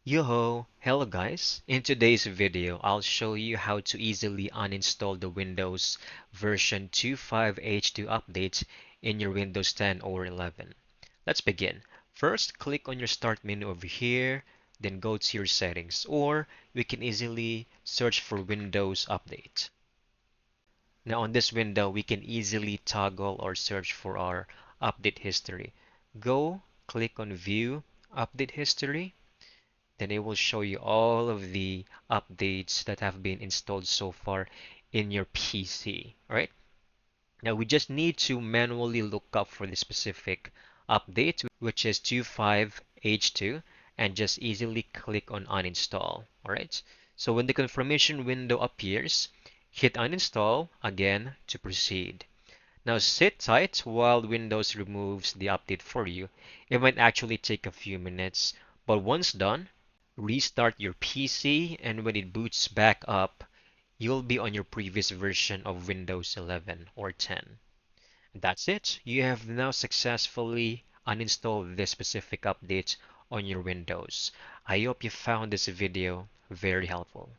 Yo, hello guys. In today's video, I'll show you how to easily uninstall the Windows version 25H2 update in your Windows 10 or 11. Let's begin. First, click on your start menu over here, then go to your settings, or we can easily search for Windows Update. Now on this window, we can easily toggle or search for our update history. Go, click on View Update History, then it will show you all of the updates that have been installed so far in your PC. All right. Now we just need to manually look up for the specific update, which is 25H2, and just easily click on uninstall. All right. So when the confirmation window appears, hit uninstall again to proceed. Now sit tight while Windows removes the update for you. It might actually take a few minutes, but once done, restart your PC, and when it boots back up, you'll be on your previous version of Windows 11 or 10. That's it. You have now successfully uninstalled this specific update on your Windows. I hope you found this video very helpful.